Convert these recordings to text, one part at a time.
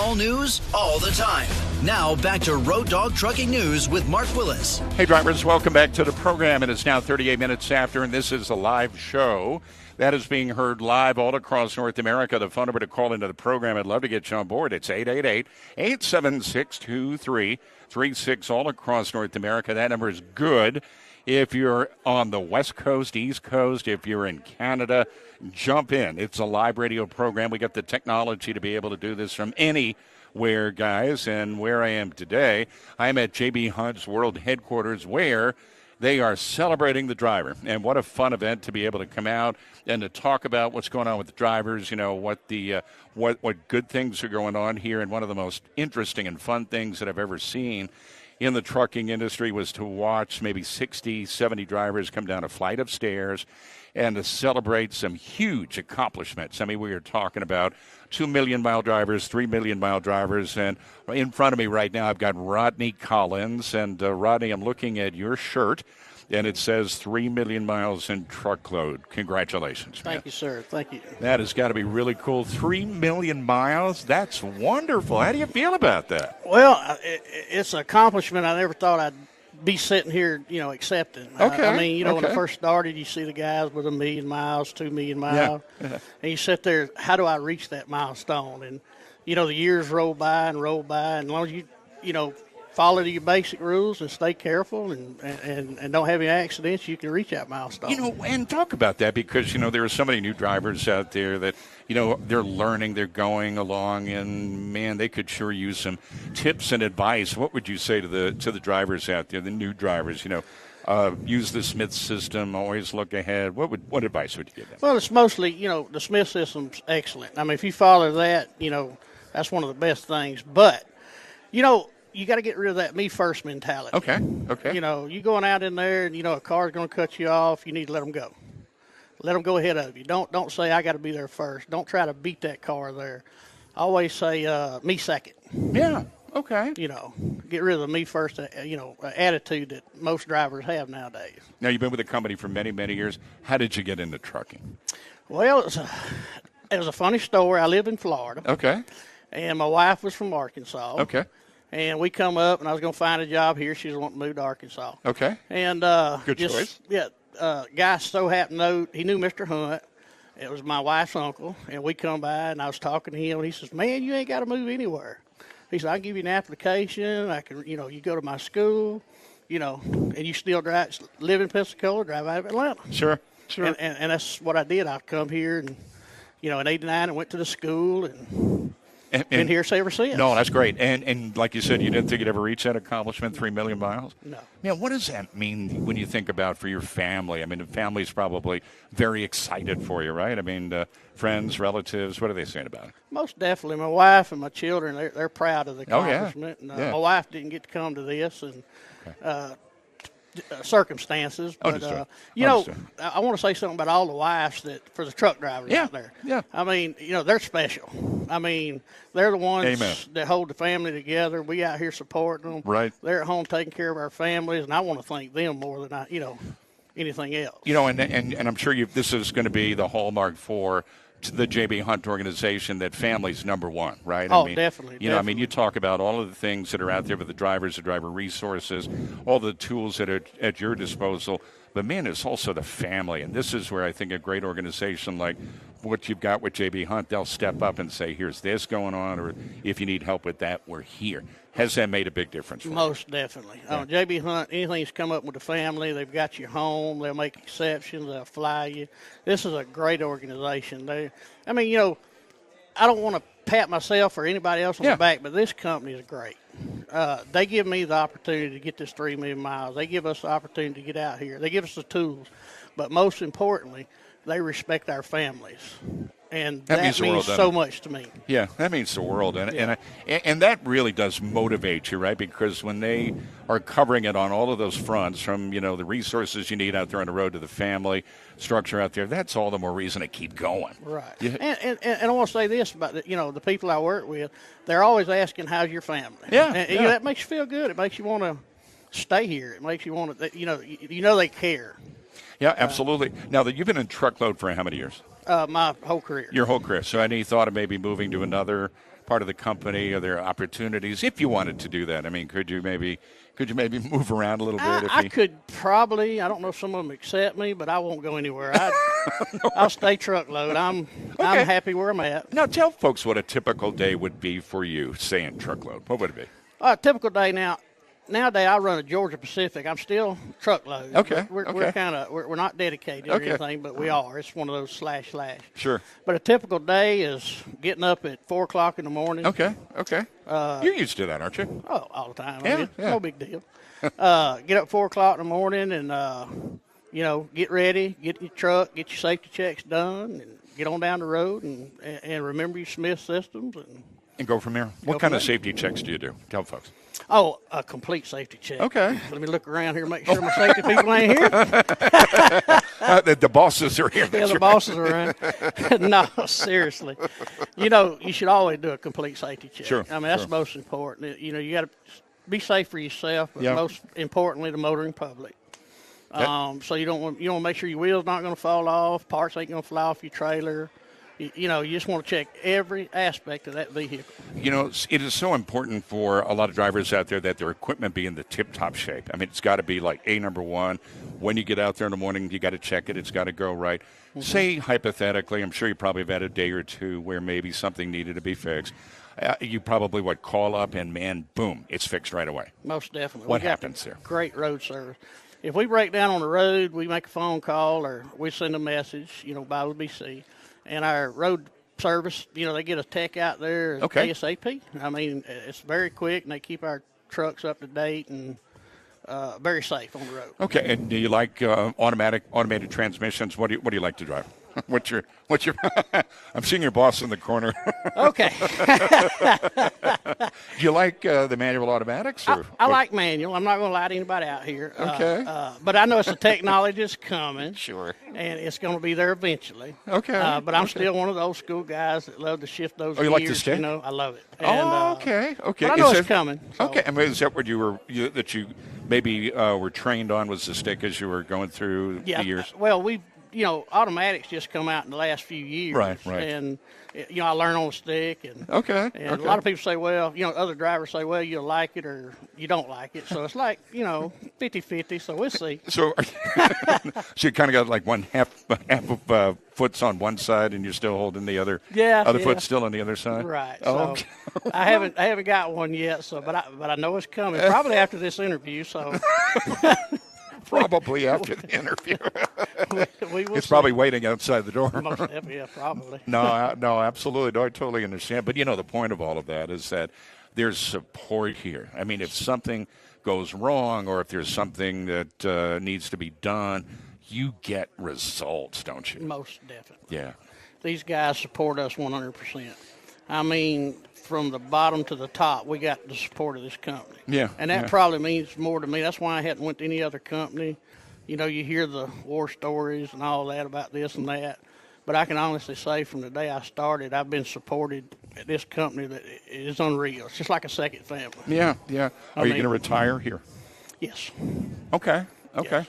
All news, all the time. Now back to Road Dogg Trucking News with Mark Willis. Hey drivers, welcome back to the program. It is now 38 minutes after, and this is a live show that is being heard live all across North America. The phone number to call into the program, I'd love to get you on board. It's 888-876-2336 all across North America. That number is good if you're on the West Coast, East Coast, if you're in Canada. Jump in. It's a live radio program. We got the technology to be able to do this from anywhere, guys. And where I am today, I'm at JB Hunt's World Headquarters, where they are celebrating the driver. And what a fun event to be able to come out and to talk about what's going on with the drivers, you know, what good things are going on here. And one of the most interesting and fun things that I've ever seen in the trucking industry was to watch maybe 60, 70 drivers come down a flight of stairs and to celebrate some huge accomplishments. I mean, we are talking about 2 million-mile drivers, 3 million-mile drivers, and in front of me right now I've got Rodney Collins. And Rodney, I'm looking at your shirt, and it says 3 million miles in truckload. Congratulations, man. Thank you, sir. Thank you. That has got to be really cool. 3 million miles? That's wonderful. How do you feel about that? Well, it's an accomplishment I never thought I'd be sitting here, you know, accepting. Okay. I mean, you know, when I first started, you see the guys with 1 million miles, 2 million miles, and you sit there, how do I reach that milestone? And, you know, the years roll by, and as long as you know, follow your basic rules and stay careful and don't have any accidents, you can reach that milestone. You know, and talk about that, because, you know, there are so many new drivers out there that, you know, they're learning, they're going along, and, man, they could sure use some tips and advice. What would you say to the drivers out there, the new drivers, you know, use the Smith system, always look ahead? What advice would you give them? Well, it's mostly, you know, the Smith system's excellent. I mean, if you follow that, you know, that's one of the best things. But, you know, you got to get rid of that me first mentality. Okay. You know, you going out in there and, you know, a car's going to cut you off, you need to let them go. Let them go ahead of you. Don't say, I got to be there first. Don't try to beat that car there. Always say, me second. Yeah, okay. You know, get rid of the me first, you know, attitude that most drivers have nowadays. Now, you've been with the company for many, many years. How did you get into trucking? Well, it was a funny story. I live in Florida. Okay. And my wife was from Arkansas. Okay. And we come up, and I was going to find a job here. She was wanting to move to Arkansas. Okay. And good choice. Yeah, guy so happened to know, he knew Mr. Hunt. It was my wife's uncle. And we come by, and I was talking to him. And he says, man, you ain't got to move anywhere. He said, I can give you an application. I can, you know, you go to my school, you know, and you still live in Pensacola, drive out of Atlanta. Sure. And that's what I did. I come here, and, you know, in '89, I went to the school, and been here ever since. No, that's great. And like you said, you didn't think you'd ever reach that accomplishment, 3 million miles? No. Man, what does that mean when you think about for your family? I mean, the family's probably very excited for you, right? I mean, friends, relatives, what are they saying about it? Most definitely. My wife and my children, they're proud of the accomplishment. Oh, yeah. And, my wife didn't get to come to this, and circumstances. But, you know, I want to say something about all the wives for the truck drivers out there. Yeah. I mean, you know, they're special. I mean, they're the ones that hold the family together. We out here supporting them. Right. They're at home taking care of our families, and I want to thank them more than anything else. You know, and I'm sure this is going to be the hallmark for the JB Hunt organization, that family's number one, right? Oh, I mean, definitely. You know, I mean, you talk about all of the things that are out there with the drivers, the driver resources, all the tools that are at your disposal. But, man, it's also the family. And this is where I think a great organization like what you've got with JB Hunt, they'll step up and say, here's this going on, or if you need help with that, we're here. Has that made a big difference for you? Most definitely. Yeah. JB Hunt, anything's come up with the family, they've got you home, they'll make exceptions, they'll fly you. This is a great organization. I mean, you know, I don't want to pat myself or anybody else on the back, but this company is great. They give me the opportunity to get this 3 million miles. They give us the opportunity to get out here. They give us the tools. But most importantly, they respect our families. And that means so much to me. Yeah, that means the world. And that really does motivate you, right? Because when they are covering it on all of those fronts, from, you know, the resources you need out there on the road to the family structure out there, that's all the more reason to keep going. Right. Yeah. And I want to say this about the people I work with. They're always asking, how's your family? Yeah. And you know, that makes you feel good. It makes you want to stay here. It makes you want to, you know they care. Yeah, absolutely. Now, you've been in truckload for how many years? My whole career. Your whole career. So any thought of maybe moving to another part of the company? Are there opportunities if you wanted to do that? I mean, could you maybe move around a little bit? I could probably. I don't know if some of them accept me, but I won't go anywhere. I'll stay truckload. I'm happy where I'm at. Now, tell folks what a typical day would be for you, say in truckload. What would it be? A typical day now. Nowadays, I run a Georgia Pacific. I'm still truckload. Okay. We're not dedicated or anything, but we are. It's one of those slash. Sure. But a typical day is getting up at 4 o'clock in the morning. Okay. You're used to that, aren't you? Oh, all the time. Yeah, I mean, no big deal. Get up 4 o'clock in the morning and get ready, get your truck, get your safety checks done, and get on down the road and remember your Smith systems and go from there. What kind of safety checks do you do? Tell folks. Oh, a complete safety check. Okay. Let me look around here, make sure my safety people ain't here. The bosses are here. Yeah, the bosses are around. No, seriously. You should always do a complete safety check. Sure. I mean, that's most important. You got to be safe for yourself, but most importantly, the motoring public. So you want to make sure your wheel's not going to fall off, parts ain't going to fly off your trailer. You just want to check every aspect of that vehicle. It is so important for a lot of drivers out there that their equipment be in the tip-top shape. I mean, it's got to be like number one. When you get out there in the morning, you got to check it. It's got to go right. Mm-hmm. Say, hypothetically, I'm sure you probably have had a day or two where maybe something needed to be fixed. You probably would call up and, man, boom, it's fixed right away. Most definitely. What happens there? Great road service. If we break down on the road, we make a phone call or we send a message, by the BC. And our road service, they get a tech out there ASAP. I mean, it's very quick, and they keep our trucks up to date and very safe on the road. Okay, and do you like automated transmissions? What do you like to drive? What's your? I'm seeing your boss in the corner. Okay. Do you like the manual automatics? I like manual. I'm not going to lie to anybody out here. Okay. But I know it's the technology that's coming. Sure. And it's going to be there eventually. Okay. But I'm still one of those school guys that love to shift those gears. You like to stick? I love it. And, okay. But I know it's coming. So. Okay. I mean, is that what you maybe were trained on, was the stick as you were going through the years? Well, automatics just come out in the last few years. Right. And, I learn on the stick. And, a lot of people say, well, other drivers say, well, you like it or you don't like it. So it's like, 50-50. So we'll see. So, so you kind of got like one half of foot's on one side and you're still holding the other foot still on the other side? Right. Oh, so okay. I haven't got one yet. So, but I know it's coming. Probably after this interview. So. Probably after the interview. It's see. Probably waiting outside the door. Yeah, probably. No, absolutely. No, I totally understand. But, the point of all of that is that there's support here. I mean, if something goes wrong or if there's something that needs to be done, you get results, don't you? Most definitely. Yeah. These guys support us 100%. I mean, from the bottom to the top, we got the support of this company. Yeah. And that probably means more to me. That's why I hadn't went to any other company. You hear the war stories and all that about this and that. But I can honestly say from the day I started, I've been supported at this company that is unreal. It's just like a second family. Yeah. Are you going to retire here? Yes. Okay. Yes.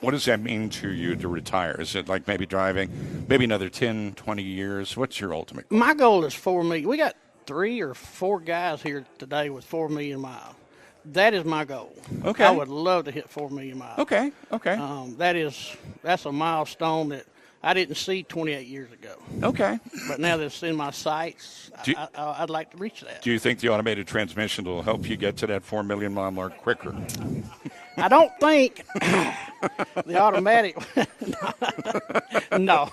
What does that mean to you to retire? Is it like maybe driving maybe another 10, 20 years? What's your ultimate goal? My goal is 4 million. We got 3 or 4 guys here today with 4 million miles. That is my goal. Okay. I would love to hit 4 million miles. Okay. That's a milestone that I didn't see 28 years ago. Okay. But now that it's in my sights, I'd like to reach that. Do you think the automated transmission will help you get to that 4 million mile mark quicker? I don't think the automatic. No.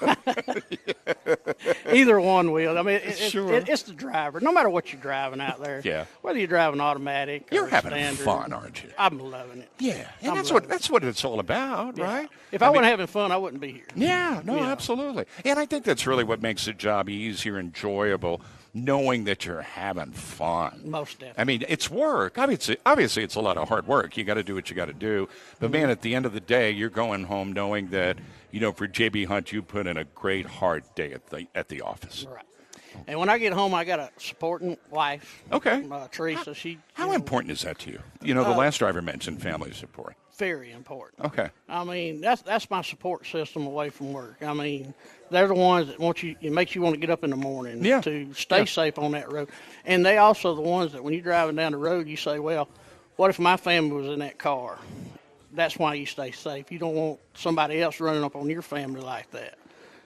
Either one will. I mean, it's the driver. No matter what you're driving out there. Yeah. Whether you're driving automatic or you're having standard, fun, aren't you? I'm loving it. Yeah. And that's what it's all about, right? If I wasn't having fun, I wouldn't be here. Yeah. No, absolutely. And I think that's really what makes the job easier, enjoyable, knowing that you're having fun. Most definitely. I mean, it's work. Obviously, it's a lot of hard work. You got to do what you got to do. But, man, at the end of the day, you're going home knowing that, for JB Hunt, you put in a great, hard day at the office. Right. And when I get home, I got a supporting wife. Okay. Teresa. How important is that to you? The last driver mentioned family support. very important. Okay. I mean, that's my support system away from work. I mean, they're the ones that want you. It makes you want to get up in the morning to stay safe on that road. And they also the ones that when you're driving down the road, you say, well, what if my family was in that car? That's why you stay safe. You don't want somebody else running up on your family like that.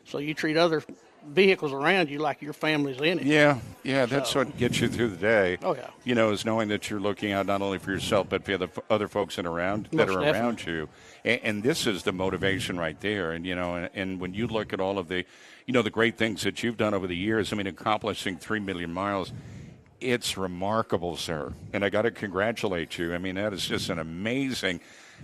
So you treat other vehicles around you like your family's in it. Yeah, that's what gets you through the day. Oh, yeah. You know, is knowing that you're looking out not only for yourself but for the other folks that are around you. And this is the motivation right there. And, you know, and when you look at all of the, you know, the great things that you've done over the years, I mean, accomplishing 3 million miles, it's remarkable, sir. And I got to congratulate you. I mean, that is just an amazing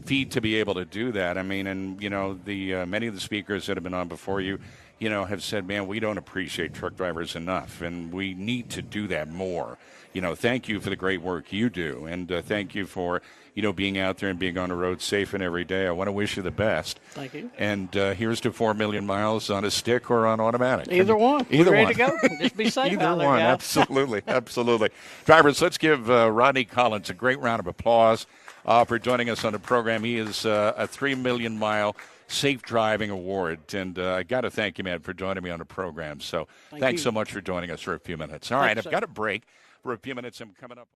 feat to be able to do that. I mean, and, you know, the many of the speakers that have been on before you, you know, have said, man, we don't appreciate truck drivers enough, and we need to do that more. You know, thank you for the great work you do, and thank you for, you know, being out there and being on the road safe and every day. I want to wish you the best. Thank you. And here's to 4 million miles on a stick or on automatic. Either one. Either We're one. ready to go. Just be safe Either out there, one. guys. Absolutely. Absolutely. Drivers, let's give Rodney Collins a great round of applause for joining us on the program. He is a 3 million mile Safe Driving Award. And I got to thank you, man, for joining me on the program. So thanks so much for joining us for a few minutes. All right, I've got a break for a few minutes. I'm coming up.